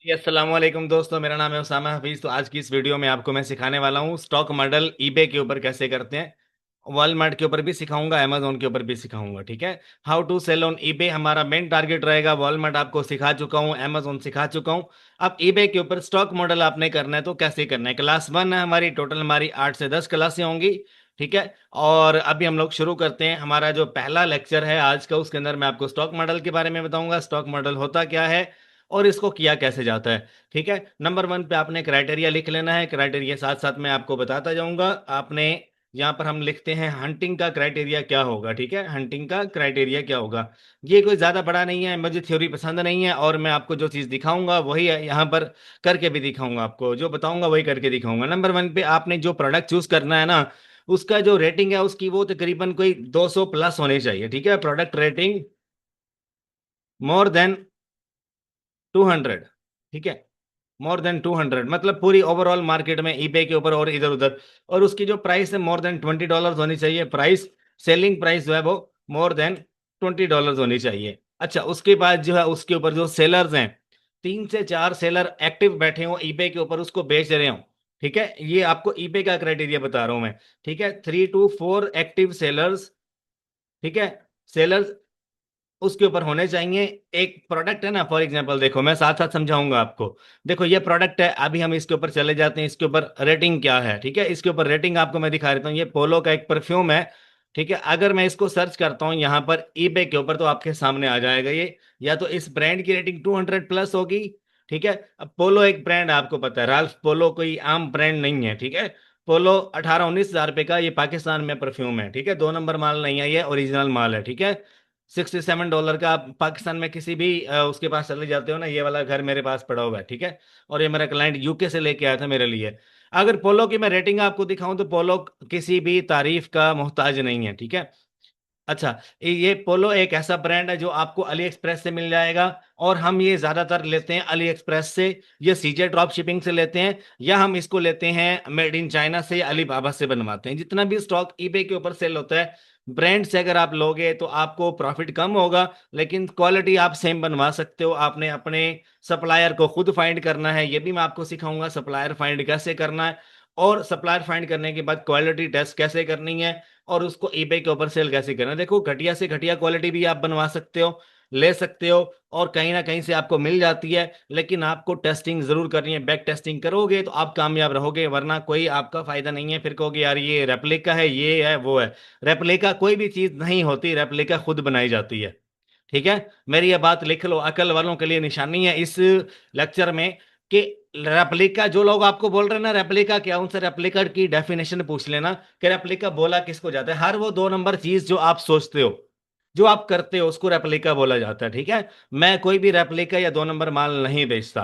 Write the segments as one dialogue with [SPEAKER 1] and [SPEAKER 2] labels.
[SPEAKER 1] जी, अस्सलाम वालेकुम दोस्तों। मेरा नाम है उसामा हफीज। तो आज की इस वीडियो में आपको मैं सिखाने वाला हूँ स्टॉक मॉडल ईबे के ऊपर कैसे करते हैं। वॉलमार्ट के ऊपर भी सिखाऊंगा, अमेजोन के ऊपर भी सिखाऊंगा। ठीक है, how to sell on eBay हमारा मेन टारगेट रहेगा। वॉलमार्ट आपको सिखा चुका हूँ, अमेजोन सिखा चुका हूँ। अब ईबे के ऊपर स्टॉक मॉडल आपने करना है तो कैसे करना है। क्लास 1 है हमारी, टोटल हमारी 8 से 10 क्लासें होंगी। ठीक है, और अभी हम लोग शुरू करते हैं। हमारा जो पहला लेक्चर है आज का, उसके अंदर मैं आपको स्टॉक मॉडल के बारे में बताऊंगा, स्टॉक मॉडल होता क्या है और इसको किया कैसे जाता है। ठीक है, नंबर 1 पे आपने क्राइटेरिया लिख लेना है। क्राइटेरिया साथ साथ मैं आपको बताता जाऊंगा। आपने यहाँ पर हम लिखते हैं हंटिंग का क्राइटेरिया क्या होगा। ठीक है, हंटिंग का क्राइटेरिया क्या होगा। ये कोई ज़्यादा बड़ा नहीं है, मुझे थ्योरी पसंद नहीं है, और मैं आपको जो चीज़ दिखाऊंगा वही है, यहाँ पर करके भी दिखाऊंगा। आपको जो बताऊंगा वही करके दिखाऊंगा। नंबर 1 पे आपने जो प्रोडक्ट चूज करना है ना, उसका जो रेटिंग है उसकी वो तकरीबन कोई 200 प्लस होनी चाहिए। ठीक है, प्रोडक्ट रेटिंग मोर देन 200। ठीक है, मोर देन 200 मतलब पूरी ओवरऑल मार्केट में ईबे के ऊपर और इधर उधर। और उसकी जो प्राइस है मोर देन $20 होनी चाहिए। प्राइस, सेलिंग प्राइस जो है वो मोर देन $20 होनी चाहिए। अच्छा, उसके बाद जो है उसके ऊपर जो सेलर्स हैं, 3 से 4 सेलर एक्टिव बैठे हो ईबे के ऊपर, उसको बेच रहे हो। ठीक है, ये आपको ईबे का क्राइटेरिया बता रहा हूं मैं। ठीक है, 3 to 4 एक्टिव सेलर्स। ठीक है, सेलर्स उसके ऊपर होने चाहिए। एक प्रोडक्ट है ना, फॉर एग्जांपल देखो, मैं साथ साथ समझाऊंगा आपको। देखो ये प्रोडक्ट है, अभी हम इसके ऊपर चले जाते हैं। इसके ऊपर रेटिंग क्या है। ठीक है, इसके ऊपर रेटिंग आपको मैं दिखा देता हूँ। ये पोलो का एक परफ्यूम है। ठीक है, अगर मैं इसको सर्च करता हूँ यहाँ पर ईबे के ऊपर तो आपके सामने आ जाएगा ये। या तो इस ब्रांड की रेटिंग 200 प्लस होगी। ठीक है, अब पोलो एक ब्रांड आपको पता है, राल्फ पोलो कोई आम ब्रांड नहीं है। ठीक है, पोलो 18-19 हज़ार रुपए का ये पाकिस्तान में परफ्यूम है। ठीक है, 2 नंबर माल नहीं है, ये ओरिजिनल माल है। ठीक है, $67 का। आप पाकिस्तान में किसी भी उसके पास चले जाते हो ना, ये वाला घर मेरे पास पड़ा हुआ है। ठीक है, और ये मेरा क्लाइंट यूके से लेके आया था मेरे लिए। अगर पोलो की मैं रेटिंग आपको दिखाऊं तो पोलो किसी भी तारीफ का मोहताज नहीं है। ठीक है, अच्छा, ये पोलो एक ऐसा ब्रांड है जो आपको अली एक्सप्रेस से मिल जाएगा। और हम ये ज्यादातर लेते हैं अली एक्सप्रेस से, ये सीजे ड्रॉप शिपिंग से लेते हैं, या हम इसको लेते हैं मेड इन चाइना से, अली बाबा से बनवाते हैं। जितना भी स्टॉक ईबे के ऊपर सेल होता है, ब्रांड से अगर आप लोगे तो आपको प्रॉफिट कम होगा, लेकिन क्वालिटी आप सेम बनवा सकते हो। आपने अपने सप्लायर को खुद फाइंड करना है, ये भी मैं आपको सिखाऊंगा सप्लायर फाइंड कैसे करना है। और सप्लायर फाइंड करने के बाद क्वालिटी टेस्ट कैसे करनी है, और उसको ईबे के ऊपर सेल कैसे करना है। देखो, घटिया से घटिया क्वालिटी भी आप बनवा सकते हो, ले सकते हो, और कहीं ना कहीं से आपको मिल जाती है। लेकिन आपको टेस्टिंग जरूर करनी है। बैक टेस्टिंग करोगे तो आप कामयाब रहोगे, वरना कोई आपका फायदा नहीं है। फिर कहोगे यार ये रेप्लिका है, ये है, वो है। रेप्लिका कोई भी चीज नहीं होती, रेप्लिका खुद बनाई जाती है। ठीक है, मेरी ये बात लिख लो, अकल वालों के लिए निशानी है इस लेक्चर में, कि रेप्लिका जो लोग आपको बोल रहे हैं ना रेप्लिका क्या, उनसे रेप्लिका की डेफिनेशन पूछ लेना कि रेप्लिका बोला किसको जाता है। हर वो 2 नंबर चीज जो आप सोचते हो, जो आप करते हो, उसको रेप्लिका बोला जाता है। ठीक है, मैं कोई भी रेप्लिका या 2 नंबर माल नहीं बेचता।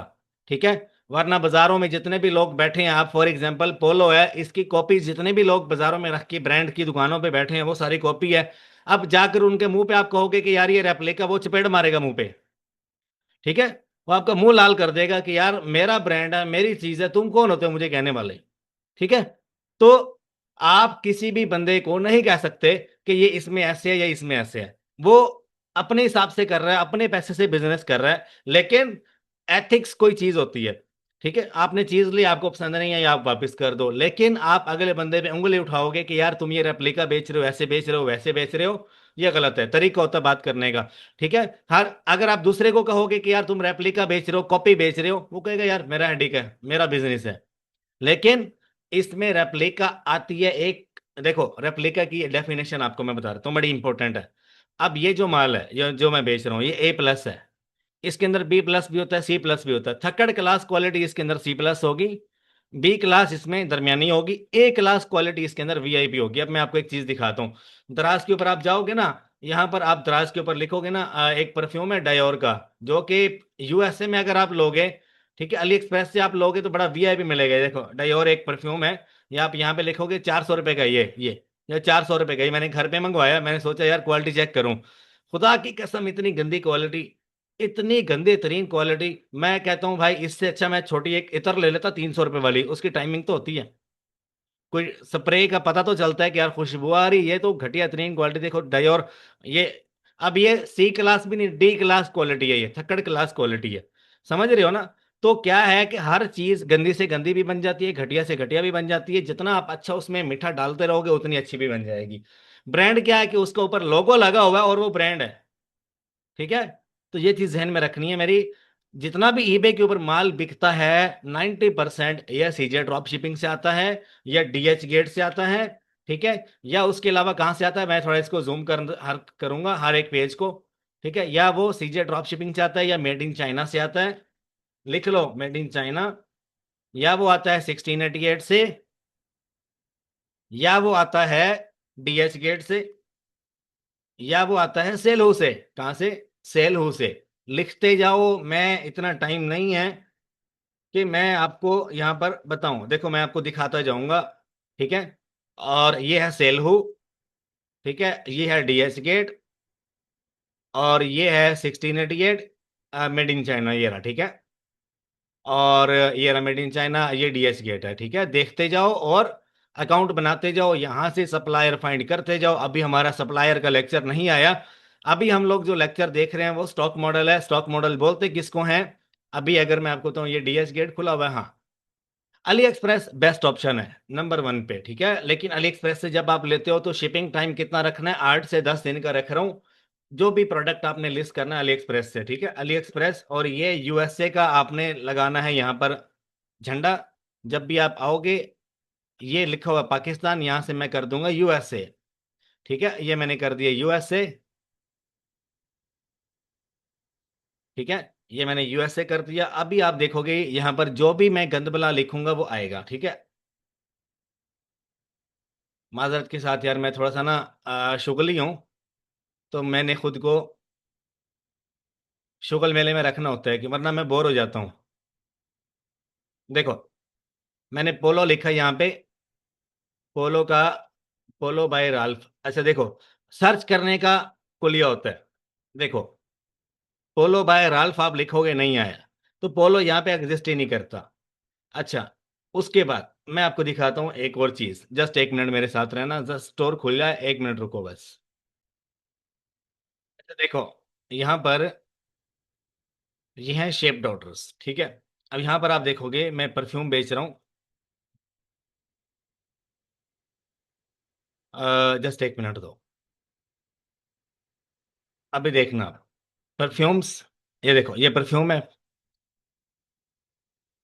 [SPEAKER 1] ठीक है, वरना बाजारों में जितने भी लोग बैठे हैं, आप फॉर एग्जांपल पोलो है, इसकी कॉपी जितने भी लोग बाजारों में रख के ब्रांड की दुकानों पे बैठे हैं वो सारी कॉपी है। अब जाकर उनके मुंह पे आप कहोगे कि यार ये रेप्लिका, वो चपेट मारेगा मुंह पे। ठीक है, वो आपका मुंह लाल कर देगा कि यार मेरा ब्रांड है, मेरी चीज है, तुम कौन होते हो मुझे कहने वाले। ठीक है, तो आप किसी भी बंदे को नहीं कह सकते कि ये इसमें ऐसे है या इसमें ऐसे है। वो अपने हिसाब से कर रहा है, अपने पैसे से बिजनेस कर रहा है, लेकिन एथिक्स कोई चीज होती है। ठीक है, आपने चीज ली, आपको पसंद नहीं आई, आप वापस कर दो। लेकिन आप अगले बंदे पे उंगली उठाओगे कि यार तुम ये रेप्लिका बेच रहे हो, ऐसे बेच रहे हो, वैसे बेच रहे हो, ये गलत है। तरीका होता है बात करने का। ठीक है, हर अगर आप दूसरे को कहोगे कि यार तुम रेप्लिका बेच रहे हो, कॉपी बेच रहे हो, वो कहेगा यार मेरा हेडिक है, मेरा बिजनेस है। लेकिन इसमें रेप्लिका आती है एक, देखो रेप्लिका की डेफिनेशन आपको मैं बता रहा हूँ, बड़ी इंपॉर्टेंट है। अब ये जो माल है, ये जो मैं बेच रहा हूँ, ये A+ है। इसके अंदर B+ भी होता है, C+ भी होता है। थर्ड क्लास क्वालिटी इसके अंदर C+ होगी, B क्लास इसमें दरमियानी होगी, A क्लास क्वालिटी इसके अंदर VIP होगी। अब मैं आपको एक चीज दिखाता हूँ। दराज के ऊपर आप जाओगे ना, यहाँ पर आप दराज के ऊपर लिखोगे ना, एक परफ्यूम है डायोर का, जो कि USA में अगर आप लोगे, ठीक है, अली एक्सप्रेस से आप लोगे तो बड़ा VIP मिलेगा। देखो डायोर एक परफ्यूम है, ये आप यहाँ पे लिखोगे 400 रुपए का। ये 400 रुपए का। ये मैंने घर पे मंगवाया, मैंने सोचा यार क्वालिटी चेक करूं। खुदा की कसम, इतनी गंदी क्वालिटी, इतनी गंदे तरीन क्वालिटी। मैं कहता हूँ भाई, इससे अच्छा मैं छोटी एक इतर ले लेता 300 रुपए वाली, उसकी टाइमिंग तो होती है। कोई स्प्रे का पता तो चलता है कि यार खुशबू आ रही है। ये तो घटिया तरीन क्वालिटी। देखो डायोर, ये, अब ये C क्लास भी नहीं, D क्लास क्वालिटी है, ये थर्ड क्लास क्वालिटी है। समझ रहे हो ना। तो क्या है कि हर चीज गंदी से गंदी भी बन जाती है, घटिया से घटिया भी बन जाती है। जितना आप अच्छा उसमें मीठा डालते रहोगे उतनी अच्छी भी बन जाएगी। ब्रांड क्या है कि उसके ऊपर लोगो लगा हुआ है और वो ब्रांड है। ठीक है, तो ये चीज ध्यान में रखनी है मेरी। जितना भी ईबे के ऊपर माल बिकता है 90% या सीजे ड्रॉप शिपिंग से आता है, या डीएच गेट से आता है। ठीक है, या उसके अलावा कहाँ से आता है, मैं थोड़ा इसको जूम करूंगा हर एक पेज को। ठीक है, या वो सीजे ड्रॉप शिपिंग से आता है, या मेड इन चाइना से आता है। लिख लो मेड इन चाइना। या वो आता है 1688 से, या वो आता है डीएच गेट से, या वो आता है सेल से। कहाँ से? सेल से। लिखते जाओ, मैं इतना टाइम नहीं है कि मैं आपको यहाँ पर बताऊं। देखो मैं आपको दिखाता जाऊंगा। ठीक है, और ये है सेल। ठीक है, ये है डीएच गेट, और ये है 1688 मेड इन चाइना, ये रहा। ठीक है, और ये रहा मेड इन चाइना, ये डीएच गेट है। ठीक है, देखते जाओ और अकाउंट बनाते जाओ, यहाँ से सप्लायर फाइंड करते जाओ। अभी हमारा सप्लायर का लेक्चर नहीं आया। अभी हम लोग जो लेक्चर देख रहे हैं वो स्टॉक मॉडल है। स्टॉक मॉडल बोलते किसको हैं? अभी अगर मैं आपको बताऊं, ये डीएच गेट खुला हुआ है, हाँ। अली एक्सप्रेस बेस्ट ऑप्शन है, नंबर 1 पे। ठीक है, लेकिन अली एक्सप्रेस से जब आप लेते हो तो शिपिंग टाइम कितना रखना है? 8 से 10 दिन का रख रहा हूँ। जो भी प्रोडक्ट आपने लिस्ट करना है अली एक्सप्रेस से। ठीक है, अली एक्सप्रेस, और ये यूएसए का आपने लगाना है यहाँ पर झंडा। जब भी आप आओगे, ये लिखा हुआ पाकिस्तान, यहाँ से मैं कर दूंगा यूएसए। ठीक है, ये मैंने कर दिया यूएसए। ठीक है, ये मैंने यूएसए कर दिया। अभी आप देखोगे यहाँ पर जो भी मैं गंदबला लिखूंगा वो आएगा। ठीक है, माजरत के साथ यार, मैं थोड़ा सा ना शुगली हूँ, तो मैंने खुद को शुगल मेले में रखना होता है, कि वरना मैं बोर हो जाता हूँ। देखो मैंने पोलो लिखा है यहाँ पे, पोलो का, पोलो बाय राल्फ। अच्छा देखो, सर्च करने का कुलिया होता है। देखो, पोलो बाय राल्फ आप लिखोगे नहीं आया, तो पोलो यहाँ पे एग्जिस्ट ही नहीं करता। अच्छा, उसके बाद मैं आपको दिखाता हूँ एक और चीज। जस्ट 1 मिनट मेरे साथ रहना, जस्ट स्टोर खुल जाए, 1 मिनट रुको बस। अच्छा देखो, यहाँ पर ये हैं शेप्ड ऑर्डर्स। ठीक है, अब यहाँ पर आप देखोगे मैं परफ्यूम बेच रहा हूँ। जस्ट 1 मिनट दो, अभी देखना परफ्यूम्स। ये देखो, ये परफ्यूम है,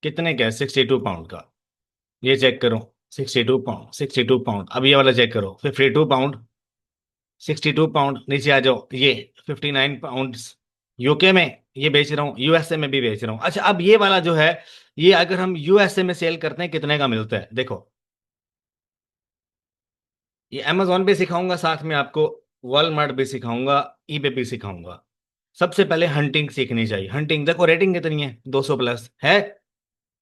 [SPEAKER 1] कितने का है? 62 पाउंड का। ये चेक करो, 62 पाउंड, 62 पाउंड। अब ये वाला चेक करो, 52 पाउंड, 62 पाउंड। नीचे आ जाओ, ये 59 पाउंड। यूके में ये बेच रहा हूँ, यूएसए में भी बेच रहा हूँ। अच्छा, अब ये वाला जो है, ये अगर हम यूएसए में सेल करते हैं कितने का मिलता है? देखो, ये अमेजोन भी सिखाऊंगा, साथ में आपको वॉलमार्ट भी सिखाऊंगा, ईबे भी सिखाऊंगा। सबसे पहले हंटिंग सीखनी चाहिए। हंटिंग देखो, रेटिंग कितनी है? 200 प्लस है।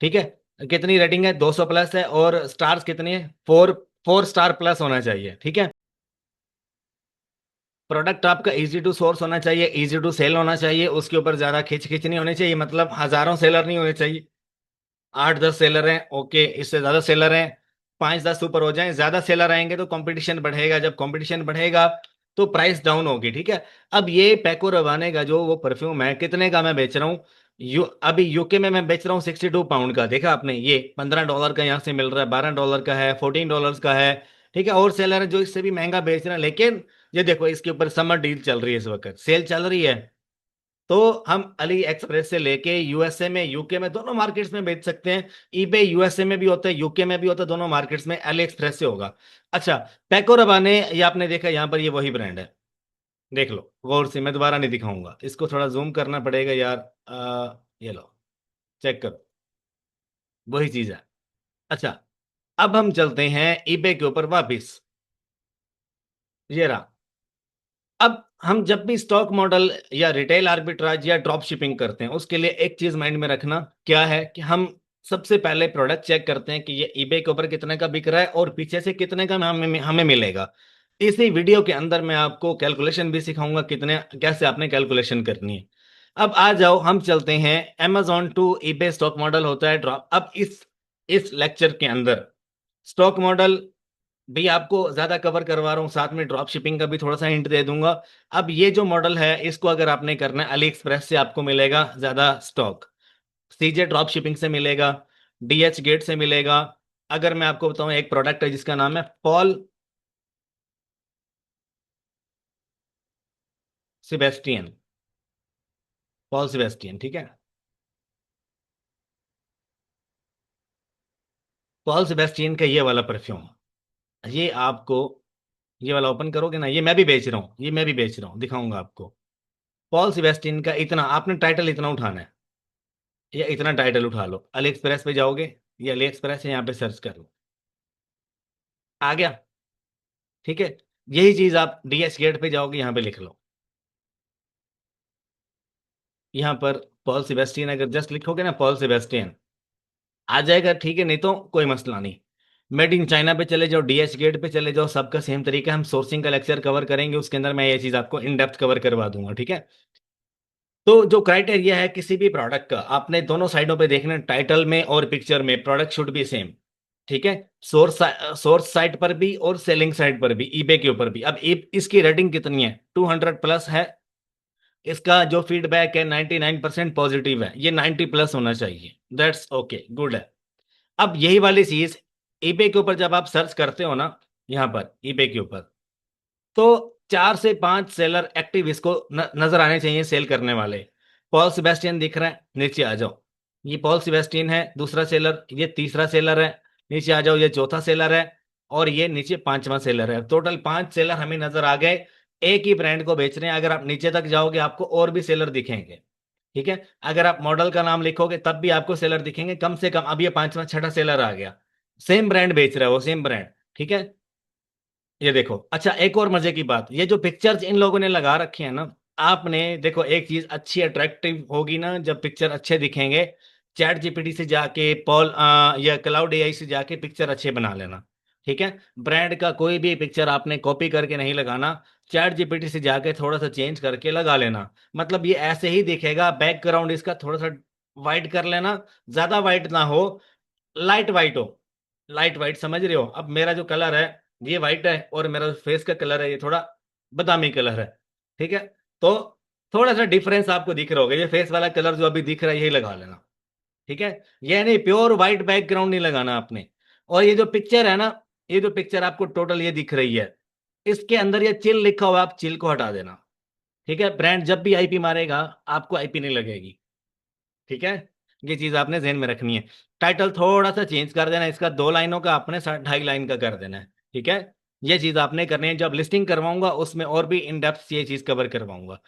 [SPEAKER 1] ठीक है, कितनी रेटिंग है? 200 प्लस है। और स्टार्स कितनी है? 4 स्टार प्लस होना चाहिए। ठीक है, प्रोडक्ट आपका इजी टू सोर्स होना चाहिए, इजी टू सेल होना चाहिए, उसके ऊपर ज्यादा खिंच खिंच नहीं होनी चाहिए, मतलब हजारों सेलर नहीं होने चाहिए। 8-10 सेलर हैं, ओके, इससे ज्यादा सेलर हैं, 5-10 ऊपर हो जाएं। ज्यादा सेलर आएंगे तो कंपटीशन बढ़ेगा, जब कंपटीशन बढ़ेगा तो प्राइस डाउन होगी। ठीक है, अब ये पैको रवाने का जो वो परफ्यूम है, कितने का मैं बेच रहा हूँ? अभी यूके में मैं बेच रहा हूँ 62 पाउंड का। देखा आपने, ये $15 का यहाँ से मिल रहा है, $12 का है, $14 का है। ठीक है, और सेलर है जो इससे भी महंगा बेच रहे हैं, लेकिन ये देखो इसके ऊपर समर डील चल रही है, इस वक्त सेल चल रही है। तो हम अली एक्सप्रेस से लेके यूएसए में, यूके में, दोनों मार्केट्स में बेच सकते हैं। ईबे यूएसए में भी होता है, यूके में भी होता है, दोनों मार्केट्स में अली एक्सप्रेस से होगा। अच्छा, पैको रबाने, ये आपने देखा यहाँ पर, ये वही ब्रांड है। देख लो गौर से, मैं दोबारा नहीं दिखाऊंगा, इसको थोड़ा जूम करना पड़ेगा यार। ये लो, चेक करो, वही चीज है। अच्छा, अब हम चलते हैं ईबे के ऊपर वापिस। ये रहा। अब हम जब भी स्टॉक मॉडल या रिटेल आर्बिट्राज या ड्रॉप शिपिंग करते हैं, उसके लिए एक चीज माइंड में रखना, क्या है कि हम सबसे पहले प्रोडक्ट चेक करते हैं कि ये ईबे के ऊपर कितने का बिक रहा है और पीछे से कितने का हमें हमें मिलेगा। इसी वीडियो के अंदर मैं आपको कैलकुलेशन भी सिखाऊंगा, कितने कैसे आपने कैलकुलेशन करनी है। अब आ जाओ, हम चलते हैं Amazon to eBay stock model होता है ड्रॉप। अब इस लेक्चर के अंदर स्टॉक मॉडल भी आपको ज्यादा कवर करवा रहा हूँ, साथ में ड्रॉप शिपिंग का भी थोड़ा सा हिंट दे दूंगा। अब ये जो मॉडल है, इसको अगर आपने करना है, अली एक्सप्रेस से आपको मिलेगा ज्यादा स्टॉक। सीजे ड्रॉप शिपिंग से मिलेगा, डीएच गेट से मिलेगा। अगर मैं आपको बताऊं, एक प्रोडक्ट है जिसका नाम है पॉल सिबेस्टियन। पॉल सिबेस्टियन, ठीक है। पॉल सिबेस्टियन का ये वाला परफ्यूम, ये आपको, ये वाला ओपन करोगे ना, ये मैं भी बेच रहा हूँ, ये मैं भी बेच रहा हूँ, दिखाऊंगा आपको। पॉल सिबेस्टियन का इतना आपने टाइटल इतना उठाना है, या इतना टाइटल उठा लो, अली एक्सप्रेस पे जाओगे, ये अली एक्सप्रेस है, यहाँ पे सर्च कर लो, आ गया, ठीक है। यही चीज आप डीएच गेट पे जाओगे, यहाँ पे लिख लो, यहाँ पर पॉल सेबेस्टियन अगर जस्ट लिखोगे ना, पॉल सेबेस्टियन आ जाएगा, ठीक है। नहीं तो कोई मसला नहीं, मेड इन चाइना पे चले जाओ, डीएच गेट पे चले जाओ, सबका सेम तरीका। हम सोर्सिंग का लेक्चर कवर करेंगे, उसके अंदर मैं ये चीज आपको इन डेप्थ कवर करवा दूंगा, ठीक है। तो जो क्राइटेरिया है किसी भी प्रोडक्ट का, आपने दोनों साइडों पे देखना, टाइटल में और पिक्चर में, प्रोडक्ट शुड बी सेम, ठीक है। सोर्स सोर्स साइट पर भी और सेलिंग साइट पर भी, ईबे के ऊपर भी। अब इसकी रेटिंग कितनी है? 200 प्लस है। इसका जो फीडबैक है 99% पॉजिटिव है, ये 90 प्लस होना चाहिए। दैट्स ओके, गुड है। अब यही वाली चीज ईबे के ऊपर जब आप सर्च करते हो ना, यहाँ पर ईबे के ऊपर, तो 4 से 5 सेलर एक्टिव इसको नजर आने चाहिए, सेल करने वाले। पॉल सेबेस्टियन दिख रहा है, नीचे आ जाओ, ये पॉल सेबेस्टियन है दूसरा सेलर, ये तीसरा सेलर है, नीचे आ जाओ, ये चौथा सेलर है, और ये नीचे पांचवा सेलर है। टोटल 5 सेलर हमें नजर आ गए, एक ही ब्रांड को बेच रहे हैं। अगर आप नीचे तक जाओगे आपको और भी सेलर दिखेंगे, ठीक है। अगर आप मॉडल का नाम लिखोगे तब भी आपको सेलर दिखेंगे, कम से कम। अब ये पांचवा छठा सेलर आ गया, सेम ब्रांड बेच रहा है वो, सेम ब्रांड, ठीक है। ये देखो, अच्छा एक और मजे की बात, ये जो पिक्चर्स इन लोगों ने लगा रखे हैं ना, आपने देखो एक चीज अच्छी अट्रैक्टिव होगी ना जब पिक्चर अच्छे दिखेंगे, चैट जीपीटी से जाके, या क्लाउड एआई से जाके पिक्चर अच्छे बना लेना, ठीक है। ब्रांड का कोई भी पिक्चर आपने कॉपी करके नहीं लगाना, चैट जीपीटी से जाके थोड़ा सा चेंज करके लगा लेना। मतलब ये ऐसे ही दिखेगा, बैकग्राउंड इसका थोड़ा सा वाइट कर लेना, ज्यादा वाइट ना हो, लाइट वाइट हो। लाइट वाइट समझ रहे हो? अब मेरा जो कलर है ये वाइट है, और मेरा फेस का कलर है ये थोड़ा बादामी कलर है, ठीक है। तो थोड़ा सा डिफरेंस आपको दिख रहा होगा, ये फेस वाला कलर जो अभी दिख रहा है यही लगा लेना, ठीक है। ये नहीं, प्योर वाइट बैकग्राउंड नहीं लगाना आपने। और ये जो पिक्चर है ना, ये जो पिक्चर आपको टोटल ये दिख रही है, इसके अंदर ये चिल लिखा हुआ है, आप चिल को हटा देना, ठीक है। ब्रांड जब भी आईपी मारेगा आपको आईपी नहीं लगेगी, ठीक है। ये चीज आपने ध्यान में रखनी है। टाइटल थोड़ा सा चेंज कर देना, इसका 2 लाइनों का आपने 2.5 लाइन का कर देना है, ठीक है। ये चीज आपने करनी है, जब लिस्टिंग करवाऊंगा उसमें और भी इन डेप्थ ये चीज कवर करवाऊंगा,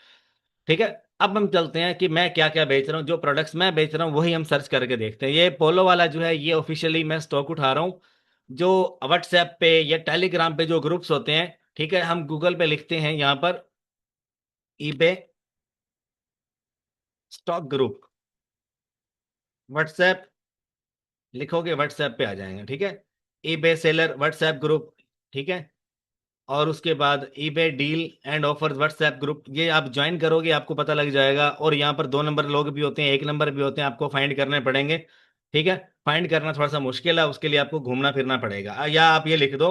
[SPEAKER 1] ठीक है। अब हम चलते हैं कि मैं क्या क्या बेच रहा हूँ, जो प्रोडक्ट्स मैं बेच रहा हूँ वही हम सर्च करके देखते हैं। ये पोलो वाला जो है, ये ऑफिशियली मैं स्टॉक उठा रहा हूँ। जो व्हाट्सएप पे या टेलीग्राम पे जो ग्रुप्स होते हैं, ठीक है, हम गूगल पे लिखते हैं यहाँ पर ईबे स्टॉक ग्रुप, व्हाट्सएप लिखोगे व्हाट्सएप पे आ जाएंगे, ठीक है। ईबे सेलर व्हाट्सएप ग्रुप, ठीक है। और उसके बाद eBay deal and offers WhatsApp group, ये आप ज्वाइन करोगे आपको पता लग जाएगा। और यहाँ पर 2 नंबर लोग भी होते हैं, 1 नंबर भी होते हैं, आपको फाइंड करने पड़ेंगे, ठीक है। फाइंड करना थोड़ा सा मुश्किल है, उसके लिए आपको घूमना फिरना पड़ेगा। या आप ये लिख दो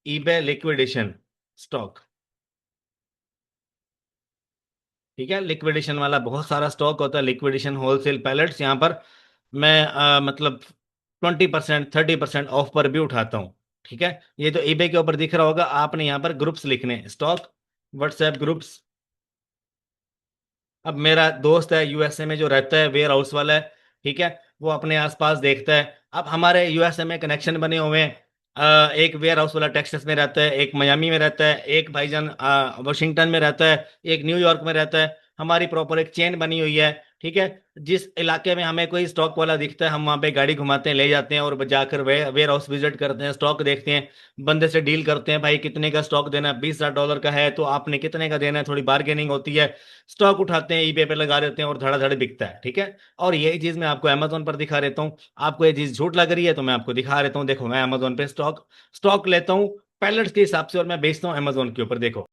[SPEAKER 1] ईबे लिक्विडेशन स्टॉक, ठीक है। लिक्विडेशन वाला बहुत सारा स्टॉक होता है, लिक्विडेशन होलसेल पैलेट्स, यहाँ पर मैं मतलब 20% 30% ऑफ पर भी उठाता हूँ, ठीक है। ये तो ईबे के ऊपर दिख रहा होगा, आपने यहाँ पर ग्रुप्स लिखने, स्टॉक व्हाट्सएप ग्रुप्स। अब मेरा दोस्त है यूएसए में जो रहता है, वेयर हाउस वाला है, ठीक है, वो अपने आसपास देखता है। अब हमारे यूएसए में कनेक्शन बने हुए हैं। एक वेयर हाउस वाला टेक्सास में रहता है, एक मियामी में रहता है, एक भाईजान वाशिंगटन में रहता है, एक न्यूयॉर्क में रहता है। हमारी प्रॉपर एक चेन बनी हुई है, ठीक है। जिस इलाके में हमें कोई स्टॉक वाला दिखता है, हम वहाँ पे गाड़ी घुमाते हैं, ले जाते हैं, और जाकर वेयर हाउस विजिट करते हैं, स्टॉक देखते हैं, बंदे से डील करते हैं, भाई कितने का स्टॉक देना है, $20,000 का है तो आपने कितने का देना है, थोड़ी बार्गेनिंग होती है। स्टॉक उठाते हैं, ईबे पे लगा देते हैं, और धड़ाधड़ बिकता है, ठीक है। और यही चीज मैं आपको अमेजोन पर दिखा देता हूँ। आपको ये चीज झूठ लग रही है तो मैं आपको दिखा देता हूँ, देखो मैं अमेजोन पे स्टॉक स्टॉक लेता हूँ पैलेट्स के हिसाब से, और मैं बेचता हूँ अमेजोन के ऊपर। देखो,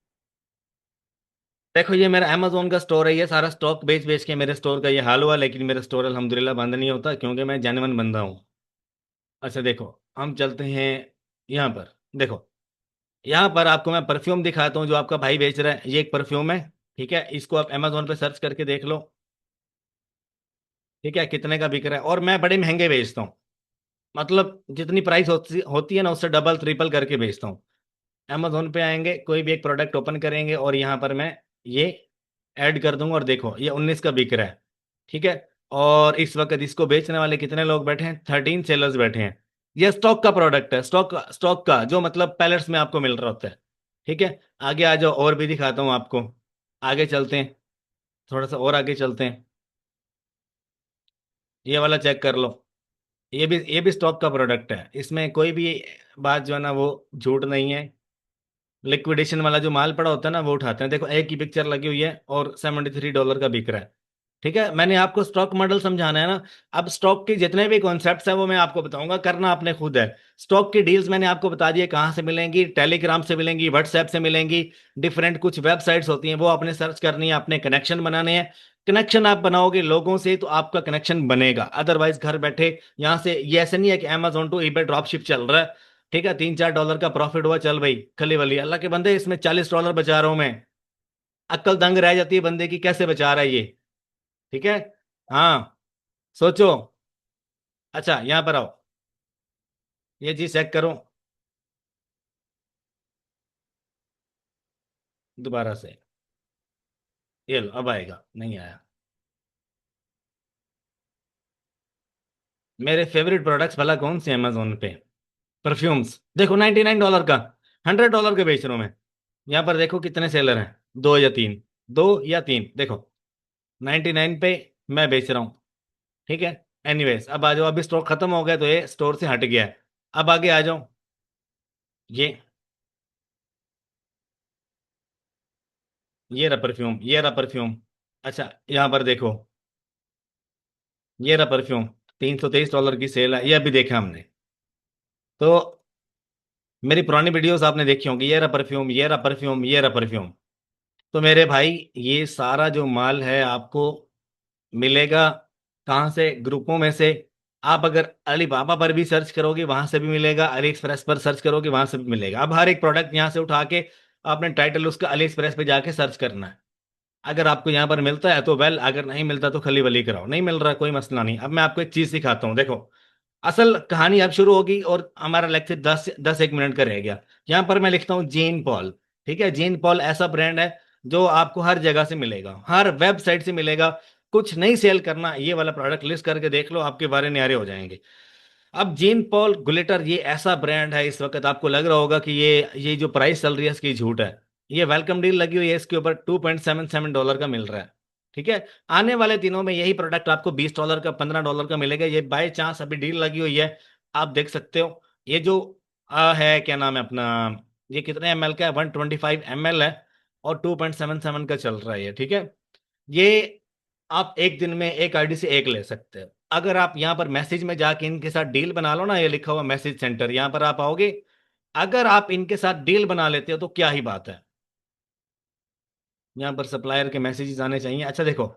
[SPEAKER 1] देखो ये मेरा अमेजोन का स्टोर है, ये सारा स्टॉक बेच बेच के मेरे स्टोर का ये हाल हुआ। लेकिन मेरा स्टोर अल्हम्दुलिल्लाह बंद नहीं होता, क्योंकि मैं जेन्युइन बंदा हूँ। अच्छा देखो, हम चलते हैं यहाँ पर, देखो यहाँ पर आपको मैं परफ्यूम दिखाता हूँ जो आपका भाई बेच रहा है। ये एक परफ्यूम है, ठीक है, इसको आप अमेजोन पे सर्च करके देख लो, ठीक है, कितने का बिक रहा है, और मैं बड़े महंगे बेचता हूँ। मतलब जितनी प्राइस होती होती है ना, उससे डबल ट्रिपल करके बेचता हूँ। अमेजोन पे आएंगे, कोई भी एक प्रोडक्ट ओपन करेंगे और यहाँ पर मैं ये ऐड कर दूंगा, और देखो ये 19 का बिक रहा है। ठीक है। और इस वक्त इसको बेचने वाले कितने लोग बैठे हैं? 13 सेलर्स बैठे हैं। ये स्टॉक का प्रोडक्ट है, स्टॉक का जो मतलब पैलेट्स में आपको मिल रहा होता है। ठीक है। आगे आ जाओ, और भी दिखाता हूँ आपको। आगे चलते हैं, थोड़ा सा और आगे चलते हैं। ये वाला चेक कर लो। ये भी स्टॉक का प्रोडक्ट है, इसमें कोई भी बात जो है ना वो झूठ नहीं है। लिक्विडेशन वाला जो माल पड़ा होता है ना वो उठाते हैं। देखो एक ही पिक्चर लगी हुई है और $73 का बिक रहा है। ठीक है, मैंने आपको स्टॉक मॉडल समझाना है ना। अब स्टॉक के जितने भी कॉन्सेप्ट्स हैं वो मैं आपको बताऊंगा, करना आपने खुद है। स्टॉक की डील्स मैंने आपको बता दिए कहाँ से मिलेंगी, टेलीग्राम से मिलेंगी, व्हाट्सएप से मिलेंगी। डिफरेंट कुछ वेबसाइट्स होती हैं, वो आपने सर्च करनी है, अपने कनेक्शन बनाने हैं। कनेक्शन आप बनाओगे लोगों से तो आपका कनेक्शन बनेगा, अदरवाइज घर बैठे यहाँ से, ये ऐसे नहीं है कि Amazon to eBay drop ship चल रहा है। ठीक है, $3-4 का प्रॉफिट हुआ, चल भाई खली वली, अल्लाह के बंदे इसमें $40 बचा रहा हूं मैं। अक्ल दंग रह जाती है बंदे की, कैसे बचा रहा है ये। ठीक है। हाँ, सोचो। अच्छा यहाँ पर आओ, ये चीज चेक करो दोबारा से। ये लो, अब आएगा, नहीं आया। मेरे फेवरेट प्रोडक्ट्स भला कौन से अमेजोन पे? परफ्यूम्स देखो, $99 का, $100 का बेच रहा हूं मैं। यहाँ पर देखो कितने सेलर हैं, दो या तीन, दो या तीन देखो। 99 पे मैं बेच रहा हूँ। ठीक है। एनीवेज, अब आ जाओ, अभी स्टॉक खत्म हो गया तो ये स्टोर से हट गया है। अब आगे आ जाओ। ये ये रहा परफ्यूम, ये रहा परफ्यूम। अच्छा यहाँ पर देखो, ये रहा परफ्यूम। $323 की सेल है, ये अभी देखा हमने। तो मेरी पुरानी वीडियोस आपने देखी होंगी, ये रहा परफ्यूम, ये रहा परफ्यूम, ये रहा परफ्यूम। तो मेरे भाई, ये सारा जो माल है आपको मिलेगा कहाँ से? ग्रुपों में से। आप अगर अलीबाबा पर भी सर्च करोगे वहां से भी मिलेगा, अली एक्सप्रेस पर सर्च करोगे वहां से भी मिलेगा। अब हर एक प्रोडक्ट यहाँ से उठा के आपने टाइटल उसका अली एक्सप्रेस पे जाके सर्च करना है। अगर आपको यहाँ पर मिलता है तो वेल, अगर नहीं मिलता तो खली वली कराओ, नहीं मिल रहा कोई मसला नहीं। अब मैं आपको एक चीज सिखाता हूँ, देखो। असल कहानी अब शुरू होगी और हमारा लेक्चर 10 10 1 मिनट का रह गया। यहाँ पर मैं लिखता हूँ जीन पॉल। ठीक है, जीन पॉल ऐसा ब्रांड है जो आपको हर जगह से मिलेगा, हर वेबसाइट से मिलेगा। कुछ नहीं सेल करना, ये वाला प्रोडक्ट लिस्ट करके देख लो, आपके बारे न्यारे हो जाएंगे। अब जीन पॉल ग्लिटर, ये ऐसा ब्रांड है, इस वक्त आपको लग रहा होगा कि ये जो प्राइस चल रही है इसकी झूठ है। ये वेलकम डील लगी हुई है, इसके ऊपर $2.77 का मिल रहा है। ठीक है। आने वाले दिनों में यही प्रोडक्ट आपको $20 का, $15 का मिलेगा। ये बाय चांस अभी डील लगी हुई है, आप देख सकते हो। ये जो है, क्या नाम है अपना, ये कितने ml का है? 125 ml है, और 2.77 का चल रहा है ये। ठीक है। ये आप एक दिन में एक आईडी से एक ले सकते हो। अगर आप यहाँ पर मैसेज में जाके इनके साथ डील बना लो ना, ये लिखा हुआ मैसेज सेंटर, यहाँ पर आप आओगे। अगर आप इनके साथ डील बना लेते हो तो क्या ही बात है। यहाँ पर सप्लायर के मैसेजेस आने चाहिए। अच्छा देखो,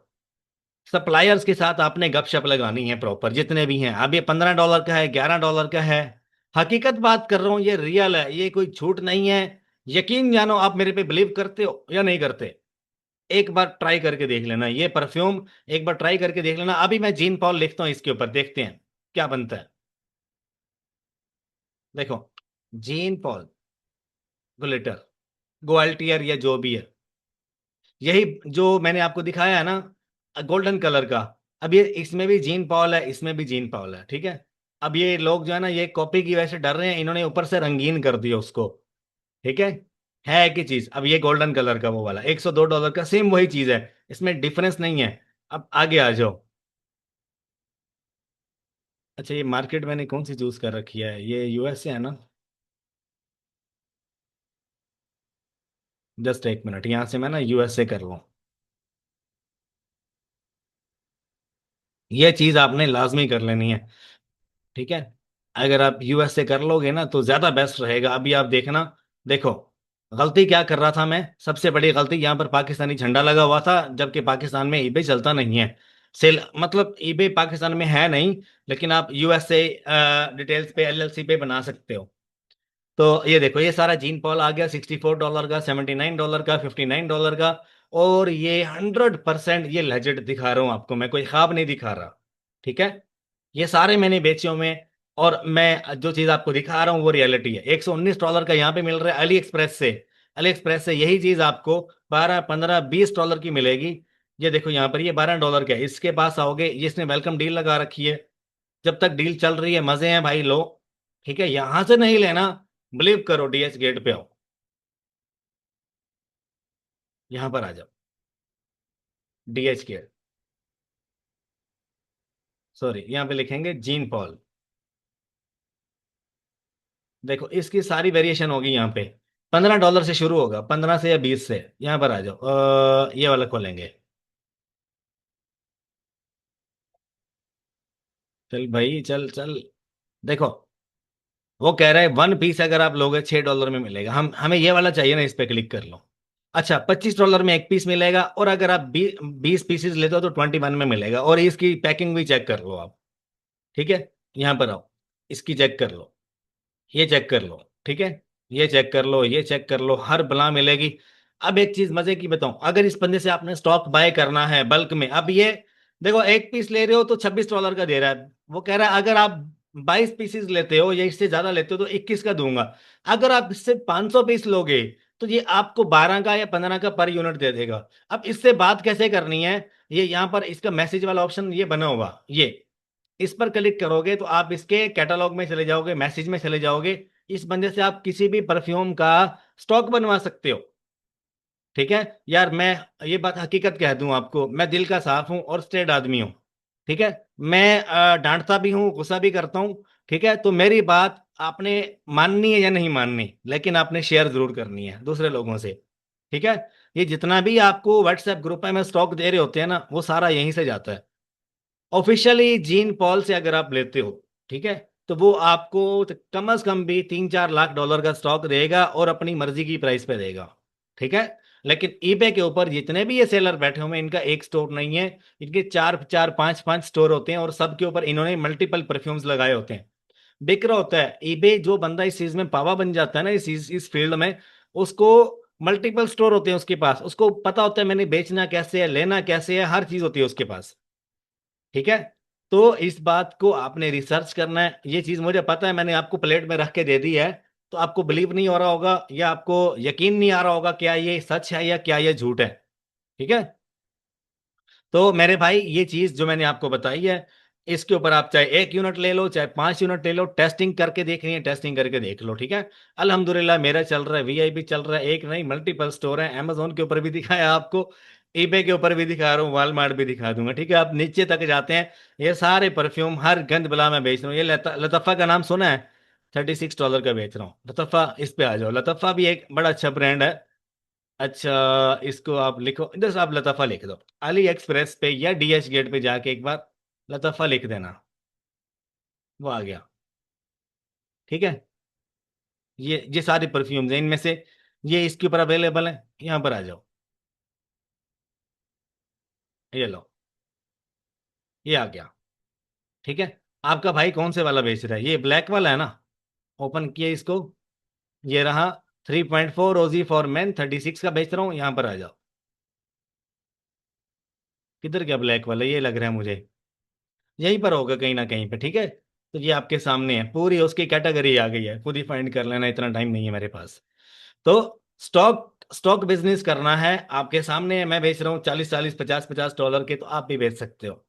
[SPEAKER 1] सप्लायर्स के साथ आपने गपशप लगानी है प्रॉपर, जितने भी हैं। अब ये $15 का है, $11 का है। हकीकत बात कर रहा हूँ, ये रियल है, ये कोई झूठ नहीं है। यकीन जानो, आप मेरे पे बिलीव करते हो या नहीं करते? एक बार ट्राई करके देख लेना ये परफ्यूम, एक बार ट्राई करके देख लेना। अभी मैं जीन पॉल लिखता हूँ इसके ऊपर, देखते हैं क्या बनता है। देखो, जीन पॉल ग्लिटर, ग्वाल्टियर या जो भी है, यही जो मैंने आपको दिखाया है ना, गोल्डन कलर का। अब ये इसमें भी जीन पॉल है, इसमें भी जीन पॉल है। ठीक है। अब ये लोग जो है ना, ये कॉपी की वजह से डर रहे हैं, इन्होंने ऊपर से रंगीन कर दिया उसको। ठीक है एक ही चीज। अब ये गोल्डन कलर का वो वाला $102 का, सेम वही चीज है, इसमें डिफरेंस नहीं है। अब आगे आ जाओ। अच्छा, ये मार्केट मैंने कौन सी चूज कर रखी है? ये यूएसए है ना? जस्ट एक मिनट, यहाँ से मैं ना यूएसए कर लूँ। ये चीज आपने लाजमी कर लेनी है। ठीक है। अगर आप यूएसए कर लोगे ना तो ज्यादा बेस्ट रहेगा। अभी आप देखना, देखो गलती क्या कर रहा था मैं, सबसे बड़ी गलती, यहाँ पर पाकिस्तानी झंडा लगा हुआ था, जबकि पाकिस्तान में ईबे चलता नहीं है। सेल मतलब ईबे पाकिस्तान में है नहीं, लेकिन आप यूएसए डिटेल्स पे, एलएलसी पे बना सकते हो। तो ये देखो, ये सारा जीन पॉल आ गया, $64 का, $79 का, $59 का। और ये 100% ये लेजिट दिखा रहा हूँ आपको मैं, कोई ख्वाब नहीं दिखा रहा। ठीक है, ये सारे मैंने बेचे हुए हैं। और मैं जो चीज आपको दिखा रहा हूँ वो रियलिटी है। $119 का यहाँ पे मिल रहा है अली एक्सप्रेस से। अली एक्सप्रेस से यही चीज आपको 12, 15, $20 की मिलेगी। ये देखो यहाँ पर, ये $12 का है। इसके पास आओगे, ये इसने वेलकम डील लगा रखी है। जब तक डील चल रही है मजे हैं भाई, लो। ठीक है, यहां से नहीं लेना, बिलीव करो, डीएच गेट पे आओ, यहां पर आ जाओ। डीएच गेट, सॉरी, यहाँ पे लिखेंगे जीन पॉल। देखो इसकी सारी वेरिएशन होगी यहाँ पे। $15 से शुरू होगा, 15 से या 20 से। यहाँ पर आ जाओ, ये वाला खोलेंगे। चल भाई, चल चल। देखो, वो कह रहा है 1 पीस अगर आप लोगे $6 में मिलेगा। हमें ये वाला चाहिए ना, इस पे क्लिक कर लो। अच्छा, $25 में एक पीस मिलेगा, और अगर आप 20 पीसेस लेते हो तो 21 में मिलेगा। और इसकी पैकिंग भी चेक कर लो आप। ठीक है, यहाँ पर आओ, इसकी चेक कर लो, ये चेक कर लो। ठीक है, ये चेक कर लो, ये चेक कर लो, हर बला मिलेगी। अब एक चीज मजे की बताऊं, अगर इस बंदे से आपने स्टॉक बाय करना है बल्क में, अब ये देखो, एक पीस ले रहे हो तो $26 का दे रहा है। वो कह रहा है अगर आप 22 पीसेस लेते हो या इससे ज्यादा लेते हो तो 21 का दूंगा। अगर आप इससे 500 पीस लोगे तो ये आपको 12 का या 15 का पर यूनिट दे देगा। अब इससे बात कैसे करनी है, ये यहाँ पर इसका मैसेज वाला ऑप्शन ये बना होगा, ये इस पर क्लिक करोगे तो आप इसके कैटलॉग में चले जाओगे, मैसेज में चले जाओगे। इस बंदे से आप किसी भी परफ्यूम का स्टॉक बनवा सकते हो। ठीक है यार, मैं ये बात हकीकत कह दूं आपको, मैं दिल का साफ हूं और स्ट्रेट आदमी हूं। ठीक है, मैं डांटता भी हूं, गुस्सा भी करता हूं। ठीक है, तो मेरी बात आपने माननी है या नहीं माननी, लेकिन आपने शेयर जरूर करनी है दूसरे लोगों से। ठीक है, ये जितना भी आपको व्हाट्सएप ग्रुप में स्टॉक दे रहे होते हैं ना, वो सारा यहीं से जाता है। ऑफिशियली जीन पॉल से अगर आप लेते हो, ठीक है, तो वो आपको कम से कम भी 3-4 लाख डॉलर का स्टॉक देगा और अपनी मर्जी की प्राइस पे देगा। ठीक है, लेकिन ईबे के ऊपर जितने भी ये सेलर बैठे हुए हैं, इनका एक स्टोर नहीं है। इनके चार चार पांच पांच स्टोर होते हैं, और सबके ऊपर इन्होंने मल्टीपल परफ्यूम्स लगाए होते हैं। बिक रहा होता है। ईबे जो बंदा इस चीज में पावा बन जाता है ना, इस फील्ड में, उसको मल्टीपल स्टोर होते हैं उसके पास, उसको पता होता है मैंने बेचना कैसे है, लेना कैसे है, हर चीज होती है उसके पास। ठीक है, तो इस बात को आपने रिसर्च करना है। ये चीज मुझे पता है, मैंने आपको प्लेट में रख के दे दी है। तो आपको बिलीव नहीं हो रहा होगा, या आपको यकीन नहीं आ रहा होगा क्या ये सच है या क्या ये झूठ है। ठीक है, तो मेरे भाई, ये चीज जो मैंने आपको बताई है, इसके ऊपर आप चाहे 1 यूनिट ले लो, चाहे 5 यूनिट ले लो, टेस्टिंग करके देखनी है, टेस्टिंग करके देख लो। ठीक है, अल्हम्दुलिल्लाह मेरा चल रहा है, वीआईपी चल रहा है, एक नहीं मल्टीपल स्टोर है। अमेजोन के ऊपर भी दिखाया आपको, ईबे के ऊपर भी दिखा रहा हूँ, वॉलमार्ट भी दिखा दूंगा। ठीक है, आप नीचे तक जाते हैं, ये सारे परफ्यूम हर गंद बला में बेच रहा हूँ। ये लतफ़ा का नाम सुना है? $36 का बेच रहा हूँ लतफ़ा। इस पे आ जाओ, लतफ़ा भी एक बड़ा अच्छा ब्रांड है। अच्छा, इसको आप लिखो, इधर से आप लताफा लिख दो, अली एक्सप्रेस पे या डीएच गेट पे जाके एक बार लताफा लिख देना, वो आ गया। ठीक है, ये सारे परफ्यूम्स हैं इनमें से, ये इसके ऊपर अवेलेबल है। यहाँ पर आ जाओ, ये लो, ये आ गया। ठीक है, आपका भाई कौन से वाला बेच रहा है? ये ब्लैक वाला है ना? ओपन किया इसको, ये रहा। 3.4 ओजी फॉर मैन, 36 का बेच रहा हूँ। यहाँ पर आ जाओ, किधर गया ब्लैक वाला? ये लग रहा है मुझे यहीं पर होगा कहीं ना कहीं पे। ठीक है, तो ये आपके सामने है, पूरी उसकी कैटेगरी आ गई है, खुद ही फाइंड कर लेना, इतना टाइम नहीं है मेरे पास। तो स्टॉक स्टॉक बिजनेस करना है, आपके सामने है। मैं बेच रहा हूँ 40-40, 50-50 डॉलर के, तो आप भी बेच सकते हो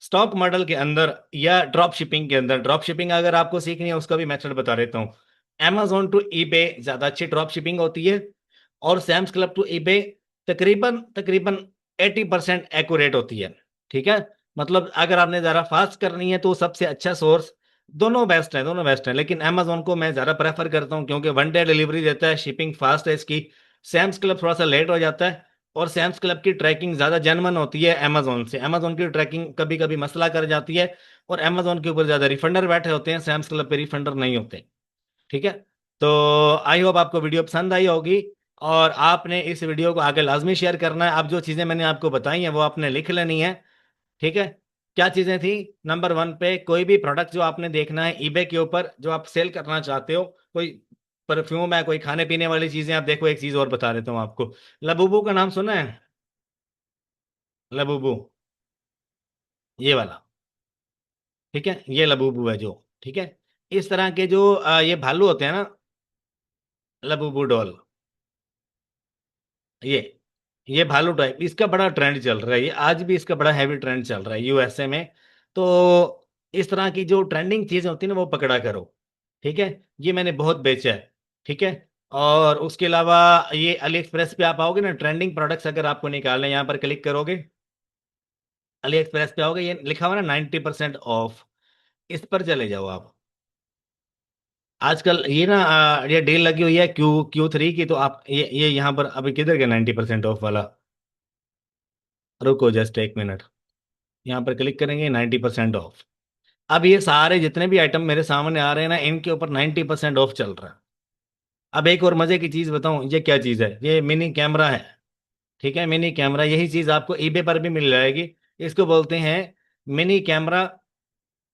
[SPEAKER 1] स्टॉक मॉडल के अंदर या ड्रॉप शिपिंग के अंदर। ड्रॉप शिपिंग अगर आपको सीखनी है, उसका भी मेथड बता देता हूँ। Amazon टू ईबे ज्यादा अच्छी ड्रॉप शिपिंग होती है, और सैम्स क्लब टू ईबे तकरीबन तकरीबन 80% एक्यूरेट होती है। ठीक है, मतलब अगर आपने ज़रा फास्ट करनी है तो सबसे अच्छा सोर्स, दोनों बेस्ट है, दोनों बेस्ट है, लेकिन अमेजोन को मैं ज़्यादा प्रेफर करता हूँ, क्योंकि 1 डे डिलीवरी देता है, शिपिंग फास्ट है इसकी। सैम्स क्लब थोड़ा सा लेट हो जाता है, और सैम्स क्लब की ट्रैकिंग ज़्यादा जेन्युइन होती है अमेजोन से। अमेजोन की ट्रैकिंग कभी कभी मसला कर जाती है, और अमेजोन के ऊपर ज़्यादा रिफंडर बैठे होते हैं, सैम्स क्लब पे रिफंडर नहीं होते। ठीक है, तो आई होप आपको वीडियो पसंद आई होगी, और आपने इस वीडियो को आगे लाजमी शेयर करना है। अब जो चीज़ें मैंने आपको बताई हैं वो आपने लिख लेनी है। ठीक है, क्या चीज़ें थी? नंबर 1 पे, कोई भी प्रोडक्ट जो आपने देखना है ईबे के ऊपर, जो आप सेल करना चाहते हो, कोई परफ्यूम है, कोई खाने पीने वाली चीज़ें, आप देखो, एक चीज़ और बता देता हूँ आपको। लबूबू का नाम सुना है? लबूबू, ये वाला, ठीक है, ये लबूबू है जो। ठीक है, इस तरह के जो ये भालू होते हैं ना, लबूबू डॉल, ये ये भालू टाइप, इसका बड़ा ट्रेंड चल रहा है, ये आज भी इसका बड़ा हैवी ट्रेंड चल रहा है यूएसए में। तो इस तरह की जो ट्रेंडिंग चीजें होती है ना, वो पकड़ा करो। ठीक है, ये मैंने बहुत बेचा है। ठीक है, और उसके अलावा ये अली एक्सप्रेस पे आप आओगे ना, ट्रेंडिंग प्रोडक्ट्स अगर आपको निकालने हैं, यहाँ पर क्लिक करोगे, अली एक्सप्रेस पे आओगे, ये लिखा हुआ ना 90% ऑफ, इस पर चले जाओ आप। आजकल ये ना ये डील लगी हुई है Q3 की, तो आप ये यहाँ पर अभी किधर गया 90% ऑफ वाला? रुको जस्ट एक मिनट, यहाँ पर क्लिक करेंगे 90% ऑफ। अब ये सारे जितने भी आइटम मेरे सामने आ रहे हैं ना, इनके ऊपर 90% ऑफ चल रहा है। अब एक और मजे की चीज बताऊं, ये क्या चीज है? ये मिनी कैमरा है। ठीक है, मिनी कैमरा, यही चीज आपको ईबे पर भी मिल जाएगी। इसको बोलते हैं मिनी कैमरा,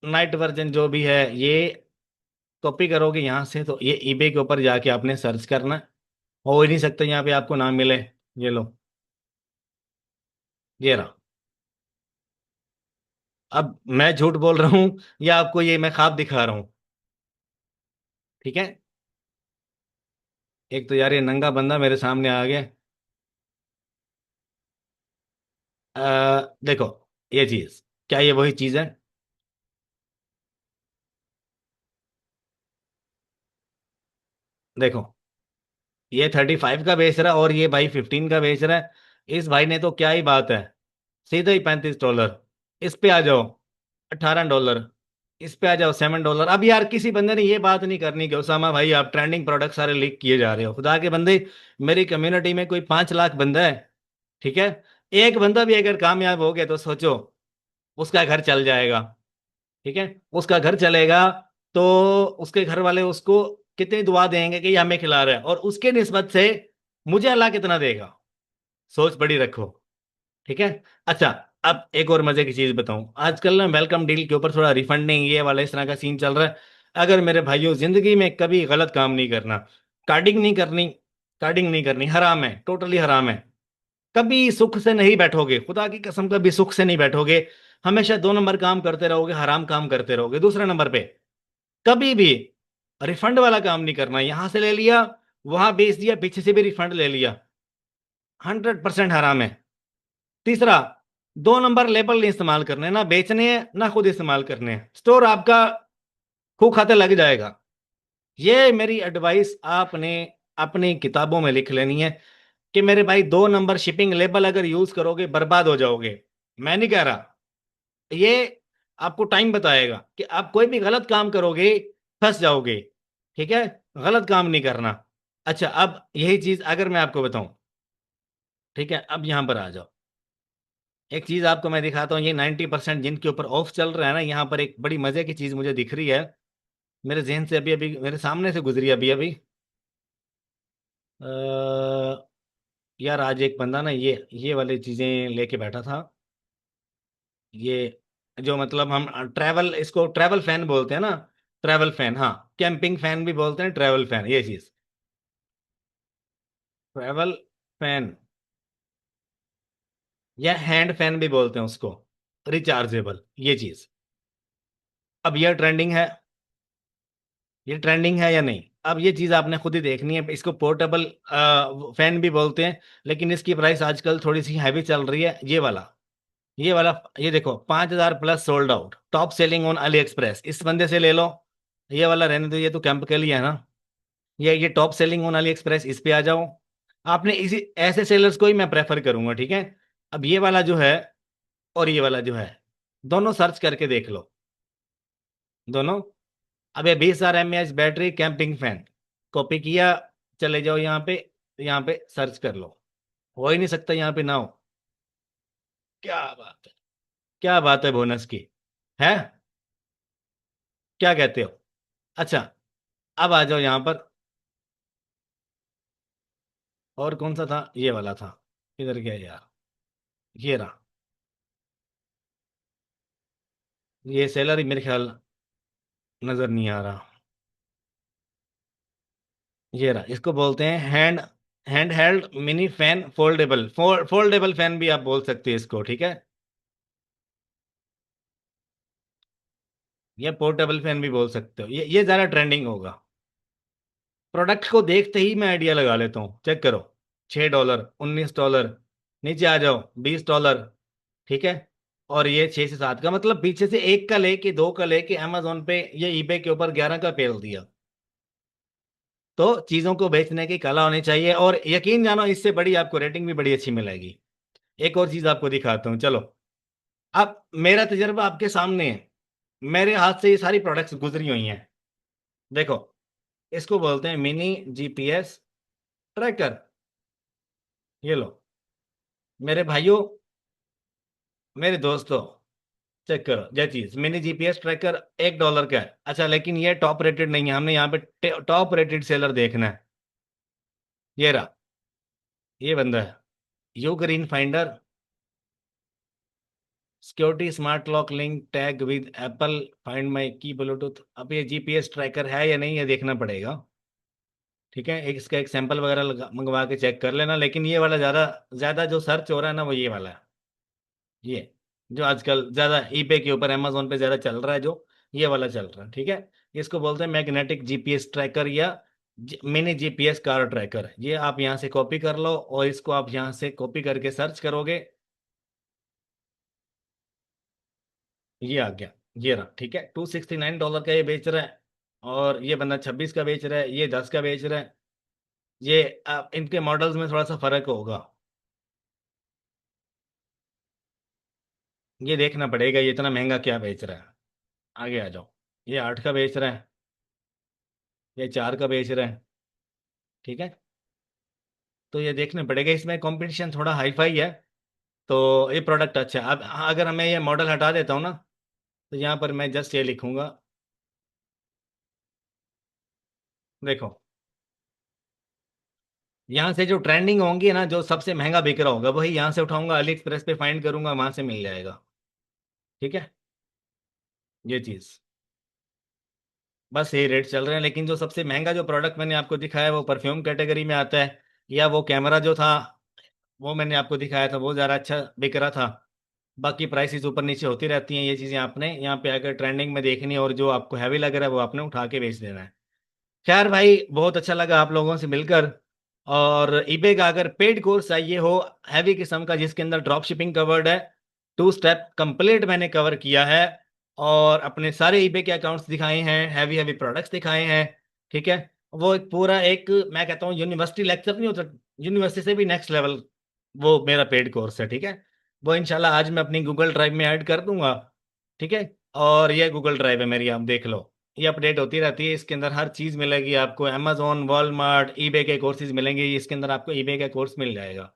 [SPEAKER 1] नाइट वर्जन जो भी है ये। कॉपी करोगे यहाँ से, तो ये ईबे के ऊपर जाके आपने सर्च करना। हो ही नहीं सकता यहाँ पे आपको ना मिले। ये लो, ये रहा। अब मैं झूठ बोल रहा हूँ या आपको ये मैं ख्वाब दिखा रहा हूँ? ठीक है, एक तो यार ये नंगा बंदा मेरे सामने आ गया। देखो, ये चीज, क्या ये वही चीज है? देखो, ये 35 का बेच रहा है और ये भाई 15 का बेच रहा है। इस भाई ने तो क्या ही बात है, सीधा ही $35। इस पे आ जाओ, $18। इस पे आ जाओ, $7। अब यार किसी बंदे ने ये बात नहीं करनी कि उसामा भाई आप ट्रेंडिंग प्रोडक्ट सारे लीक किए जा रहे हो, खुदा के बंदे। मेरी कम्युनिटी में कोई 5 लाख बंदा है। ठीक है, एक बंदा भी अगर कामयाब हो गया तो सोचो, उसका घर चल जाएगा। ठीक है, उसका घर चलेगा, तो उसके घर वाले उसको कितनी दुआ देंगे कि ये हमें खिला रहा है, और उसके निस्बत से मुझे अल्लाह कितना देगा। सोच बड़ी रखो। ठीक है, अच्छा, अब एक और मजे की चीज बताऊं, आजकल ना वेलकम डील के ऊपर थोड़ा रिफंडिंग ये वाला इस तरह का सीन चल रहा है। अगर मेरे भाइयों जिंदगी में कभी गलत काम नहीं करना, कार्डिंग नहीं करनी, कार्डिंग नहीं करनी, हराम है, टोटली हराम है। कभी सुख से नहीं बैठोगे, खुदा की कसम, कभी सुख से नहीं बैठोगे। हमेशा 2 नंबर काम करते रहोगे, हराम काम करते रहोगे। दूसरे नंबर पे, कभी भी रिफंड वाला काम नहीं करना। यहां से ले लिया, वहां बेच दिया, पीछे से भी रिफंड ले लिया, 100% हराम है। तीसरा, 2 नंबर लेबल नहीं इस्तेमाल करने, ना बेचने हैं ना खुद इस्तेमाल करने हैं, स्टोर आपका खूब खाते लग जाएगा। ये मेरी एडवाइस आपने अपनी किताबों में लिख लेनी है कि मेरे भाई 2 नंबर शिपिंग लेबल अगर यूज करोगे बर्बाद हो जाओगे। मैं नहीं कह रहा, ये आपको टाइम बताएगा कि आप कोई भी गलत काम करोगे, फंस जाओगे। ठीक है, गलत काम नहीं करना। अच्छा, अब यही चीज अगर मैं आपको बताऊं, ठीक है, अब यहां पर आ जाओ, एक चीज आपको मैं दिखाता हूँ। ये 90% जिनके ऊपर ऑफ चल रहा है ना, यहाँ पर एक बड़ी मजे की चीज मुझे दिख रही है, मेरे जहन से अभी अभी मेरे सामने से गुजरी अभी अभी। यार आज एक बंदा ना ये वाली चीजें लेके बैठा था। ये जो मतलब हम ट्रैवल, इसको ट्रैवल फैन बोलते हैं ना, ट्रैवल फैन, हाँ, कैंपिंग फैन भी बोलते हैं, ट्रैवल फैन, ये चीज, ट्रैवल फैन, या हैंड फैन भी बोलते हैं उसको, रिचार्जेबल, ये चीज। अब ये ट्रेंडिंग है, ये ट्रेंडिंग है या नहीं? अब ये चीज आपने खुद ही देखनी है। इसको पोर्टेबल फैन भी बोलते हैं, लेकिन इसकी प्राइस आजकल थोड़ी सी हैवी चल रही है। ये वाला, ये देखो, 5,000+ sold out, top selling on Ali express, इस बंदे से ले लो। ये वाला रहने दो, ये तो कैंप के लिए है ना। ये top selling on Ali express, इस पे आ जाओ। आपने इसी ऐसे सेलर्स को ही मैं प्रेफर करूंगा। ठीक है, अब ये वाला जो है और ये वाला जो है, दोनों सर्च करके देख लो, दोनों। अब ये 20,000 mAh battery camping fan, copy किया, चले जाओ यहाँ पे, यहाँ पे सर्च कर लो। हो ही नहीं सकता यहाँ पे ना हो। क्या बात है, क्या बात है बोनस की, है? क्या कहते हो? अच्छा, अब आ जाओ यहाँ पर, और कौन सा था? ये वाला था, किधर गया यार? ये रहा, ये सेलर ही मेरे ख्याल नजर नहीं आ रहा। ये रहा, इसको बोलते हैं hand held mini fan, foldable fan भी आप बोल सकते हैं इसको। ठीक है, या पोर्टेबल फैन भी बोल सकते हो, ये ज्यादा ट्रेंडिंग होगा। प्रोडक्ट को देखते ही मैं आइडिया लगा लेता हूँ, चेक करो। $6, $19, नीचे आ जाओ, $20। ठीक है। और ये 6 से 7 का, मतलब पीछे से एक का लेके, दो का लेके अमेजोन पे, ये ईबे के ऊपर 11 का पेल दिया। तो चीजों को बेचने की कला होनी चाहिए, और यकीन जानो इससे बड़ी आपको रेटिंग भी बड़ी अच्छी मिलेगी। एक और चीज आपको दिखाता हूँ, चलो। अब मेरा तजर्बा आपके सामने है, मेरे हाथ से ये सारी प्रोडक्ट्स गुजरी हुई हैं। देखो, इसको बोलते हैं मिनी जीपीएस ट्रैकर। ये लो, मेरे भाइयों, मेरे दोस्तों, चेक करो ये चीज, मिनी जीपीएस ट्रैकर $1 का है। अच्छा, लेकिन ये टॉप रेटेड नहीं है, हमने यहाँ पे टॉप रेटेड सेलर देखना है। ये रहा, ये बंदा है, you green finder security smart lock link tag with Apple find my की ब्लूटूथ। अब ये जीपीएस ट्रैकर है या नहीं, ये देखना पड़ेगा। ठीक है, इसका एक सैंपल वगैरह मंगवा के चेक कर लेना, लेकिन ये वाला ज्यादा ज्यादा जो सर्च हो रहा है ना, वो ये वाला है। ये जो आजकल ज्यादा ईबे के ऊपर, अमेजोन पे ज्यादा चल रहा है, जो ये वाला चल रहा है। ठीक है। इसको बोलते हैं मैग्नेटिक जीपीएस ट्रैकर या मिनी जीपीएस कार ट्रैकर। ये आप यहाँ से कॉपी कर लो, और इसको आप यहाँ से कॉपी करके सर्च करोगे, ये आ गया। ये रहा। ठीक है, $269 का ये बेच रहा है, और ये बंदा 26 का बेच रहा है, ये 10 का बेच रहा है। ये इनके मॉडल्स में थोड़ा सा फर्क होगा, ये देखना पड़ेगा ये इतना महंगा क्या बेच रहा है। आगे आ जाओ, ये 8 का बेच रहा है, ये 4 का बेच रहा है। ठीक है। तो ये देखने पड़ेगा, इसमें कंपटीशन थोड़ा हाई फाई है। तो ये प्रोडक्ट अच्छा है। अब अगर हमें ये मॉडल हटा देता हूँ ना, तो यहाँ पर मैं जस्ट ये लिखूंगा। देखो, यहाँ से जो ट्रेंडिंग होंगी ना, जो सबसे महंगा बिक रहा होगा, वही यहाँ से उठाऊंगा, अली एक्सप्रेस पे फाइंड करूंगा, वहां से मिल जाएगा। ठीक है, ये चीज, बस यही रेट चल रहे हैं। लेकिन जो सबसे महंगा जो प्रोडक्ट मैंने आपको दिखाया, वो परफ्यूम कैटेगरी में आता है। या वो कैमरा जो था, वो मैंने आपको दिखाया था, वो ज़्यादा अच्छा बिक रहा था। बाकी प्राइसेस ऊपर नीचे होती रहती हैं, ये चीज़ें आपने यहाँ पे अगर ट्रेंडिंग में देखनी है, और जो आपको हैवी लग रहा है वो आपने उठा के बेच देना है। खैर भाई, बहुत अच्छा लगा आप लोगों से मिलकर। और ईबे का अगर पेड कोर्स चाहिए हो हैवी किस्म का, जिसके अंदर ड्रॉप शिपिंग कवर्ड है, 2 स्टेप कंप्लीट मैंने कवर किया है, और अपने सारे ईबे के अकाउंट्स दिखाए हैं, हैवी हैवी प्रोडक्ट्स दिखाए हैं। ठीक है। वो एक पूरा एक, मैं कहता हूँ यूनिवर्सिटी लेक्चर नहीं होता, यूनिवर्सिटी से भी नेक्स्ट लेवल, वो मेरा पेड कोर्स है। ठीक है। वो इंशाल्लाह आज मैं अपनी गूगल ड्राइव में ऐड कर दूंगा। ठीक है। और ये गूगल ड्राइव है मेरी, आप देख लो, ये अपडेट होती रहती है। इसके अंदर हर चीज मिलेगी आपको, अमेजोन, वॉलमार्ट, ईबे के कोर्सेज मिलेंगे, इसके अंदर आपको ईबे का कोर्स मिल जाएगा।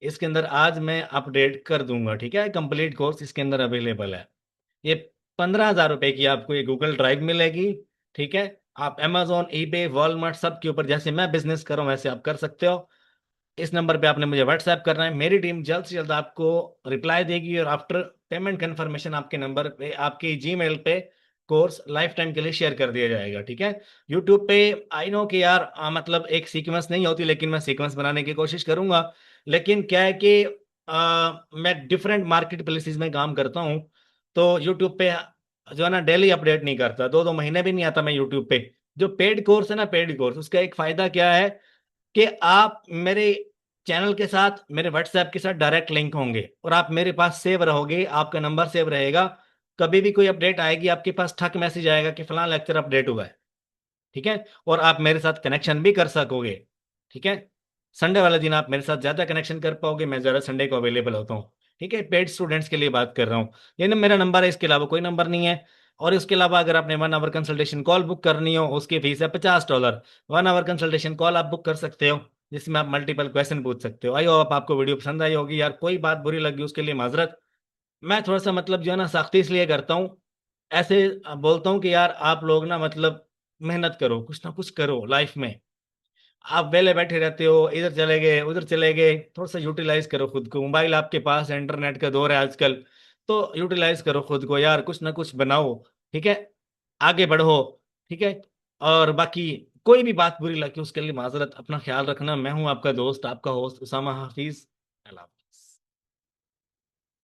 [SPEAKER 1] इसके अंदर आज मैं अपडेट कर दूंगा। ठीक है, कंप्लीट कोर्स इसके अंदर अवेलेबल है। ये 15,000 रुपए की आपको ये गूगल ड्राइव मिलेगी। ठीक है। आप अमेजोन, ईबे, वॉलमार्ट सब के ऊपर जैसे मैं बिजनेस कर रहा हूं, वैसे आप कर सकते हो। इस नंबर पे आपने मुझे व्हाट्सएप करना है, मेरी टीम जल्द से जल्द आपको रिप्लाई देगी, और आफ्टर पेमेंट कंफर्मेशन आपके नंबर पे, आपके जीमेल पे कोर्स लाइफ टाइम के लिए शेयर कर दिया जाएगा। ठीक है। यूट्यूब पे आई नो कि यार मतलब एक सीक्वेंस नहीं होती, लेकिन मैं सीक्वेंस बनाने की कोशिश करूंगा। लेकिन क्या है कि मैं डिफरेंट मार्केट प्लेसेस में काम करता हूँ, तो यूट्यूब पे जो है ना, डेली अपडेट नहीं करता, 2-2 महीने भी नहीं आता मैं यूट्यूब पे। जो पेड कोर्स है ना, पेड कोर्स, उसका एक फायदा क्या है कि आप मेरे चैनल के साथ, मेरे व्हाट्सएप के साथ डायरेक्ट लिंक होंगे, और आप मेरे पास सेव रहोगे, आपका नंबर सेव रहेगा। कभी भी कोई अपडेट आएगी, आपके पास ठक मैसेज आएगा कि फलां लेक्चर अपडेट हुआ है। ठीक है। और आप मेरे साथ कनेक्शन भी कर सकोगे। ठीक है। संडे वाले दिन आप मेरे साथ ज्यादा कनेक्शन कर पाओगे, मैं ज्यादा संडे को अवेलेबल होता हूँ। ठीक है, पेड स्टूडेंट्स के लिए बात कर रहा हूँ। ये ना मेरा नंबर है, इसके अलावा कोई नंबर नहीं है। और इसके अलावा अगर आपने 1 आवर कंसल्टेशन कॉल बुक करनी हो, उसकी फीस है $50। 1 आवर कंसल्टेशन कॉल आप बुक कर सकते हो, जिसमें आप मल्टीपल क्वेश्चन पूछ सकते हो। आई होप आपको वीडियो पसंद आई होगी। यार कोई बात बुरी लगी उसके लिए माजरत। मैं थोड़ा सा मतलब जो है ना, सख्ती इसलिए करता हूँ, ऐसे बोलता हूँ कि यार आप लोग ना मतलब मेहनत करो, कुछ ना कुछ करो लाइफ में। आप वेले बैठे रहते हो, इधर चले गए उधर चले गए, थोड़ा सा यूटिलाइज करो खुद को। मोबाइल आपके पास है, इंटरनेट का दौर है आजकल, तो यूटिलाइज करो खुद को यार, कुछ ना कुछ बनाओ। ठीक है, आगे बढ़ो। ठीक है। और बाकी कोई भी बात बुरी लगी उसके लिए माजरत, अपना ख्याल रखना। मैं हूं आपका दोस्त, आपका होस्ट उसामा हाफिज। अल्लाह।